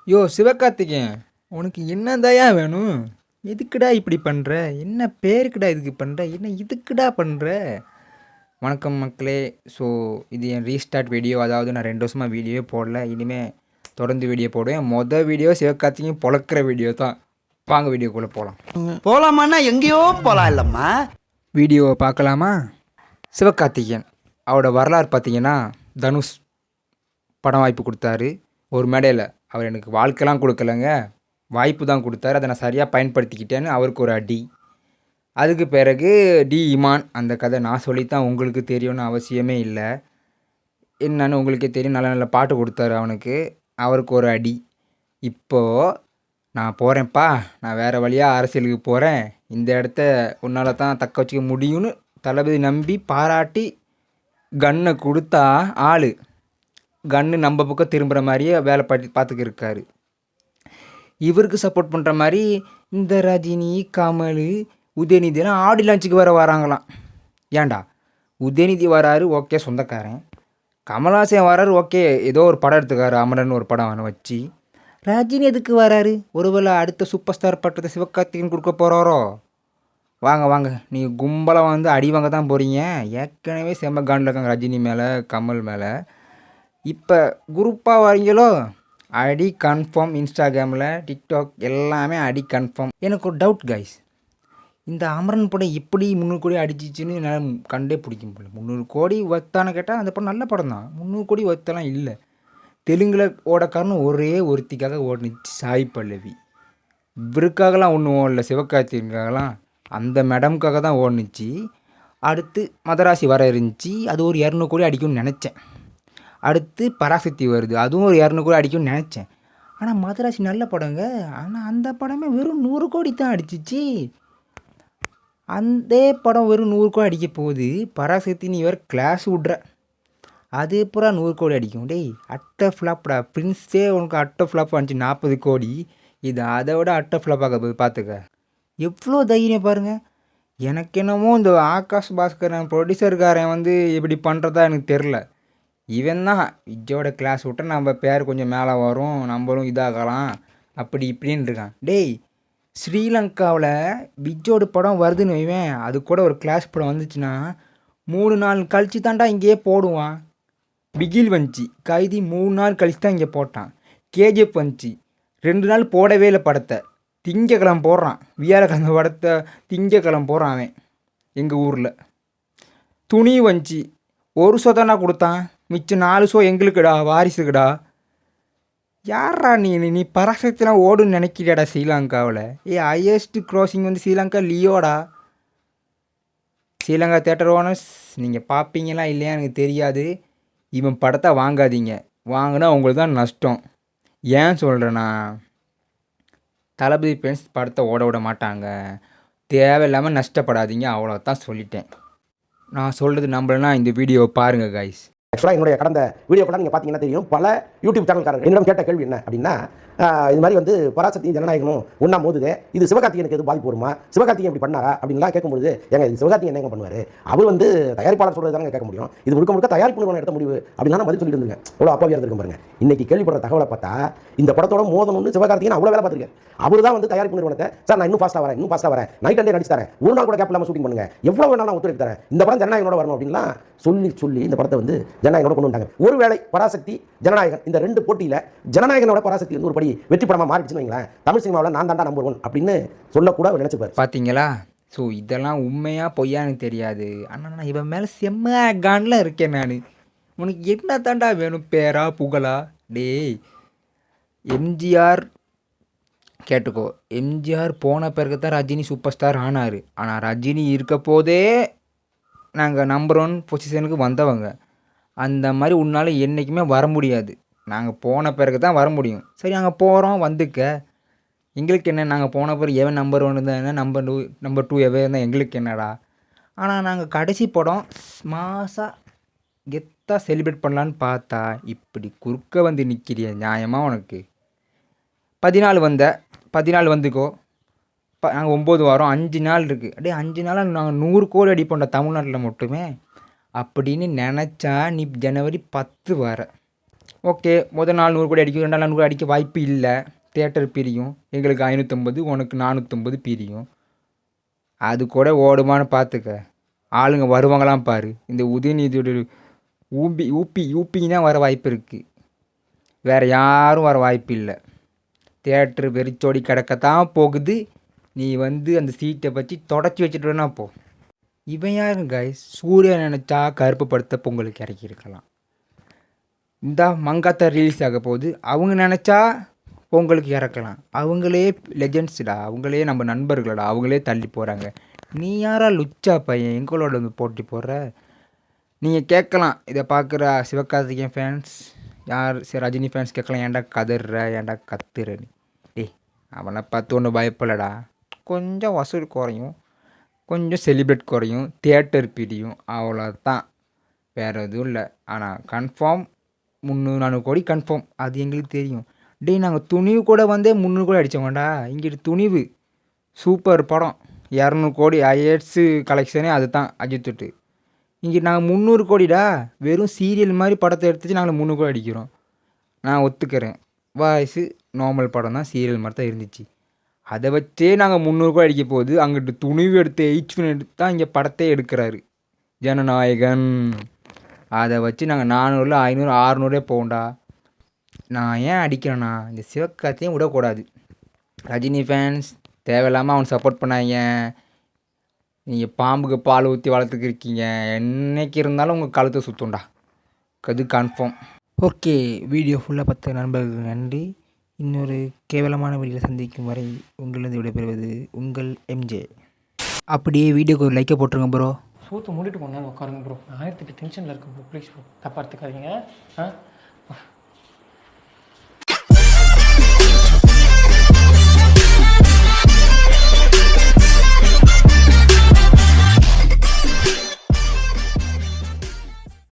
யோ சிவகார்த்திகேயன், உனக்கு என்னதாயா வேணும்? எதுக்குடா இப்படி பண்ணுற? என்ன பேருக்குடா இதுக்கு பண்ணுற? என்ன இதுக்குடா பண்ணுற? வணக்கம் மக்களே. ஸோ இது என் ரீஸ்டார்ட் வீடியோ. அதாவது நான் 2 வருஷமாக வீடியோவே போடல. இனிமேல் தொடர்ந்து வீடியோ போடுவேன். மொதல் வீடியோ சிவகார்த்திகேயன் பொழக்கிற வீடியோ தான். வாங்க வீடியோக்குள்ளே போகலாம். போலாமான்னா எங்கேயோ போலாம் இல்லம்மா. வீடியோவை பார்க்கலாமா? சிவகார்த்திகேயன் அவரோட வரலாறு பார்த்தீங்கன்னா, தனுஷ் படம் வாய்ப்பு கொடுத்தாரு ஒரு மேடையில். அவர் எனக்கு வாழ்க்கைலாம் கொடுக்கலங்க, வாய்ப்பு தான் கொடுத்தாரு. அதை நான் சரியாக பயன்படுத்திக்கிட்டேன்னு அவருக்கு ஒரு அடி. அதுக்கு பிறகு டி இமான் அந்த கதை நான் சொல்லித்தான் உங்களுக்கு தெரியும்னு அவசியமே இல்லை. என்னன்னு உங்களுக்கே தெரியும். நல்ல நல்ல பாட்டு கொடுத்தாரு அவனுக்கு, அவருக்கு ஒரு அடி. இப்போது நான் போகிறேன்ப்பா, நான் வேறு வழியாக அரசியலுக்கு போகிறேன், இந்த இடத்த உன்னால் தான் தக்க வச்சுக்க முடியும்னு தளபதி நம்பி பாராட்டி கன்னை கொடுத்தா ஆள் கன்று நம்ம பக்கம் திரும்புகிற மாதிரியே வேலை பார்த்துக்கு இருக்காரு. இவருக்கு சப்போர்ட் பண்ணுற மாதிரி இந்த ரஜினி, கமல், உதயநிதியெல்லாம் ஆடி லான்ச்சுக்கு வேறு வராங்களாம். ஏன்டா உதயநிதி வராரு, ஓகே சொந்தக்காரன். கமல்ஹாசன் வராரு, ஓகே ஏதோ ஒரு படம் எடுத்துக்காரு, அமரன் ஒரு படம் அவனை வச்சு. ரஜினி எதுக்கு வராரு? ஒருவேளை அடுத்த சூப்பர் ஸ்டார் பட்டத்தை சிவகார்த்திகேயன் கொடுக்க போகிறாரோ? வாங்க வாங்க, நீங்கள் கும்பலாக வந்து அடி வாங்க தான் போகிறீங்க. ஏற்கனவே செம்ம காண்டில் இருக்காங்க ரஜினி மேலே, கமல் மேலே. இப்போ குரூப்பாக வரீங்களோ, அடி கன்ஃபார்ம். இன்ஸ்டாகிராமில், டிக்டாக் எல்லாமே அடி கன்ஃபார்ம். எனக்கு ஒரு டவுட் கைஸ், இந்த அமரன் படம் எப்படி 300 கோடி அடிச்சிச்சின்னு என்னால் கண்டே பிடிக்க முடியல. 300 கோடி ஒர்த்தானு கேட்டால் அந்த படம் நல்ல படம் தான். 300 கோடி ஒர்த்தெல்லாம் இல்லை. தெலுங்கில் ஓட காரணம் ஒரே ஒருத்திக்காக ஓடுனுச்சு, சாய் பல்லவி. இவருக்காகலாம் ஒன்றும் ஓடல, சிவகார்த்திகேயனுக்காகலாம் அந்த மேடமுக்காக தான் ஓடுனுச்சு. அடுத்து மதராசி வர இருந்துச்சு, அது ஒரு 200 கோடி அடிக்கும்னு நினச்சேன். அடுத்து பராசக்தி வருது, அதுவும் ஒரு 200 கோடி அடிக்கும்னு நினச்சேன். ஆனால் மதராசி நல்ல படங்க, ஆனால் அந்த படமே வெறும் 100 கோடி தான் அடிச்சிச்சு. அந்த படம் வெறும் 100 கோடி அடிக்க போகுது. பராசக்தி நீ வேறு கிளாஸ் விட்ற, அது பூரா 100 கோடி அடிக்கும். டேய் அட்டை ஃப்ளாப்டா. பிரின்ஸே உனக்கு அட்டை ஃப்ளாப் வந்துச்சு 40 கோடி. இது அதை விட அட்டை ஃப்ளாப்பாக போய் பார்த்துக்க. எவ்வளோ தைரியம் பாருங்கள். எனக்கு என்னமோ இந்த ஆகாஷ் பாஸ்கரன் ப்ரொடியூசர்காரன் வந்து இப்படி பண்ணுறதா எனக்கு தெரில. இவன் தான் விஜயோட கிளாஸ் விட்டால் நம்ம பேர் கொஞ்சம் மேலே வரும், நம்மளும் இதாகலாம், அப்படி இப்படின்னு இருக்கான். டேய் ஸ்ரீலங்காவில் விஜயோட படம் வருதுன்னு வைவேன், அது கூட ஒரு கிளாஸ் படம் வந்துச்சுன்னா 3 நாள் கழிச்சு தாண்டா இங்கேயே போடுவான். பிகில் வந்துச்சு, கைதி 3 நாள் கழிச்சு தான் இங்கே போட்டான். கேஜிஎஃப் வந்துச்சு, 2 நாள் போடவே இல்லை படத்தை, திங்கக்கிழமை போடுறான். வியாழக்கிழமை படத்தை திங்கக்கிழமை போடுறான் அவன் எங்கள் ஊரில். துணி வந்துச்சு, ஒரு ஷோ தானே கொடுத்தான், மிச்சம் 4 ஷோ எங்களுக்குடா, வாரிசுக்குடா. யாரா நீ பராசக்திலாம் ஓடுன்னு நினைக்கிறியாடா ஸ்ரீலங்காவில்? ஹையஸ்ட் க்ரோசிங் வந்து ஸ்ரீலங்கா லியோடா. ஸ்ரீலங்கா தேட்டர் ஓனர்ஸ் நீங்கள் பார்ப்பீங்களா இல்லையா எனக்கு தெரியாது. இவன் படத்தை வாங்காதீங்க, வாங்கினா உங்களுக்கு தான் நஷ்டம். ஏன் சொல்கிறேன்னா, தளபதி ஃப்ரெண்ட்ஸ் படத்தை ஓட விட மாட்டாங்க. தேவையில்லாமல் நஷ்டப்படாதீங்க, அவ்வளோதான் சொல்லிட்டேன். நான் சொல்கிறது நம்பலன்னா இந்த வீடியோவை பாருங்கள் கைஸ். ஆக்சுவலாக என்னுடைய கடந்த வீடியோக்கெல்லாம் நீங்கள் பார்த்தீங்கன்னா தெரியும், பல யூடியூப் சேனல்காரர்கள் என்னிடம் கேட்ட கேள்வி என்ன அப்படின்னா, இது மாதிரி வந்து பராசக்தியும் ஜனநாயகனும் ஒன்றா மோதுது, இது சிவகார்த்திகேயனுக்கு எது பாதிப்பு வருமா, சிவகார்த்திகேயன் இப்படி பண்ணாரா அப்படின்லாம் கேட்கும்போது, ஏங்க இது சிவகார்த்திகேயன் என்ன பண்ணுவார், அவர் வந்து தயாரிப்பாளர் சொல்கிறது தானே கேட்க முடியும், இது முழுக்க முழுக்க தயாரிப்பு நிறுவனம் எடுத்த முடிவு அப்படின்னா நான் பதில் சொல்லிட்டு இருந்தேன். அவ்வளோ அப்பாவியாக இருந்திருக்கும் பாருங்க. இன்னைக்கு கேள்விப்படுற தகவலை பார்த்தா இந்த படத்தோட மோதணும்னு சிவகார்த்திகேயன் அவ்வளோ வேலை பார்த்துருக்காரு. அவர் தான் வந்து தயாரிப்பு நிறுவனத்தை, சார் நான் இன்னும் ஃபாஸ்ட்டாக வரேன், நைட் அண்டே நடிச்சு தரேன், ஒரு நாள் கூட கேப் இல்லாமல் ஷூட்டிங் பண்ணுங்க, எவ்வளோ வேணாலும் நான் ஒத்துழைப்பு தரேன், இந்த படம் ஜனநாயகனோட வரணும் அப்படின்லாம் சொல்லி இந்த படத்தை வந்து ஜனநாயகனோட கொண்டு வந்தாங்க. ஒருவேளை பராசக்தி ஜனநாயகன் இந்த 2 போட்டியில் ஜனநாயகனோட பராசக்தி வந்து ஒரு படி வெற்றி படமாக மாறிடுச்சுன்னு வைங்களேன், தமிழ் சினிமாவில் நான் தாண்டா நம்பர் 1 அப்படின்னு சொல்லக்கூட நினைச்சுப்பார். பார்த்தீங்களா? ஸோ இதெல்லாம் உண்மையாக பொய்யான்னு தெரியாது, ஆனால் நான் இவன் மேலே செம்ம காண்டில் இருக்கேன் நான். உனக்கு என்ன தாண்டா வேணும், பேரா புகழா? டேய் எம்ஜிஆர் கேட்டுக்கோ, எம்ஜிஆர் போன பிறகு தான் ரஜினி சூப்பர் ஸ்டார் ஆனார். ஆனால் ரஜினி இருக்க போதே நாங்கள் நம்பர் 1 பொசிஷனுக்கு வந்தவங்க. அந்த மாதிரி உன்னால் என்றைக்குமே வர முடியாது. நாங்கள் போன பிறகு தான் வர முடியும். சரி நாங்கள் போகிறோம், வந்துக்க, எங்களுக்கு என்ன? நாங்கள் போன பிறகு எவன் நம்பர் 1 தான், என்ன நம்பர் 2 எவன் இருந்தால் எங்களுக்கு என்னடா? ஆனால் நாங்கள் கடைசி படம் மாசாக கெத்தாக செலிப்ரேட் பண்ணலான்னு பார்த்தா இப்படி குறுக்க வந்து நிற்கிறிய, நியாயமாக உனக்கு? 14 வந்துக்கோ. நாங்கள் 9 வாரம் 5 நாள் இருக்குது. அப்படியே 5 நாளாக நாங்கள் 100 கோடி அடிப்போம்டா தமிழ்நாட்டில் மட்டுமே அப்படின்னு நினச்சா நீ ஜனவரி 10 வர. ஓகே, முதல் நாள் 100 கோடி அடிக்கும், 2 நாள் 100 கோடி அடிக்க வாய்ப்பு இல்லை. தியேட்டர் பிரியும். எங்களுக்கு 550, உனக்கு 450 பிரியும். அது கூட ஓடுமான்னு பார்த்துக்க. ஆளுங்க வருவாங்களாம் பாரு. இந்த உதயநிதியோட யூபிக்கு தான் வர வாய்ப்பு இருக்குது. வேறு யாரும் வர வாய்ப்பு இல்லை. தியேட்டர் வெறிச்சோடி கிடக்கத்தான் போகுது. நீ வந்து அந்த சீட்டை பற்றி தொடச்சி வச்சுட்டு வேணா போ. இவன் யாருங்க கைஸ்? சூர்யா நினச்சா கருப்பு படத்தை பொங்கலுக்கு இறக்கியிருக்கலாம். இந்த மங்காத்தா ரிலீஸ் ஆக போகுது, அவங்க நினச்சா பொங்கலுக்கு இறக்கலாம். அவங்களே லெஜெண்ட்ஸ்டா, அவங்களே நம்ம நண்பர்களடா, அவங்களே தள்ளி போகிறாங்க. நீ யாரா லுச்சா பையன் எங்களோட வந்து போட்டி போடுற? நீங்கள் கேட்கலாம், இதை பார்க்குற சிவகார்த்திகேயன் ஃபேன்ஸ், யார் சரி ரஜினி ஃபேன்ஸ் கேட்கலாம், ஏன்டா கதற, ஏன்டா கத்துற நீ? டேய், அவனை பார்த்து ஒன்றும் பயப்படலடா. கொஞ்சம் வசூல் குறையும், கொஞ்சம் செலிப்ரேட் குறையும், தியேட்டர் பிரியும், அவ்வளோதான். வேறு எதுவும் இல்லை. ஆனால் கன்ஃபார்ம் 300-400 கோடி கன்ஃபார்ம், அது எங்களுக்கு தெரியும். டேய், நாங்கள் துணிவு கூட வந்தே 300 கோடி அடித்தோங்கடா. இங்கிட்டு துணிவு சூப்பர் படம், 200 கோடி ஹையர்ஸு கலெக்ஷனே அது தான் அஜித் தொட்டு. இங்கிட்டு நாங்கள் 300 கோடிடா. வெறும் சீரியல் மாதிரி படத்தை எடுத்துச்சு நாங்கள் 300 கோடி அடிக்கிறோம். நான் ஒத்துக்கிறேன், வாய்ஸு நார்மல் படம் தான், சீரியல் மாதிரி தான் இருந்துச்சு. அதை வச்சே நாங்கள் 300 கோடி அடிக்க போகுது. அங்கிட்டு துணிவு எடுத்து H1 எடுத்து தான் இங்கே படத்தை எடுக்கிறாரு ஜனநாயகன். அதை வச்சு நாங்கள் 400, 500, 600 போவோம்டா. நான் ஏன் அடிக்கிறேன்னா, இந்த சிவகார்த்தியும் விடக்கூடாது. ரஜினி ஃபேன்ஸ் தேவையில்லாமல் அவன் சப்போர்ட் பண்ணாங்க. நீங்கள் பாம்புக்கு பால் ஊற்றி வளர்த்துக்கு இருக்கீங்க. என்னைக்கு இருந்தாலும் உங்கள் கழுத்தை சுற்றும்டா, அது கன்ஃபார்ம். ஓகே, வீடியோ ஃபுல்லாக பார்த்த நண்பர்கள் நன்றி. இன்னொரு கேவலமான வீடியோவில் சந்திக்கும் வரை உங்களிருந்து விடைபெறுவது உங்கள் MJ. அப்படியே வீடியோக்கு ஒரு லைக்கை போட்டுருங்க ப்ரோ. சூத்து மூடிட்டு போனால் உட்காருங்க ப்ரோ. நான் 1008 டென்ஷனில் இருக்கேன் ப்ரோ. ப்ளீஸ் ப்ரோ, தப்பாக எடுத்துக்காதீங்க.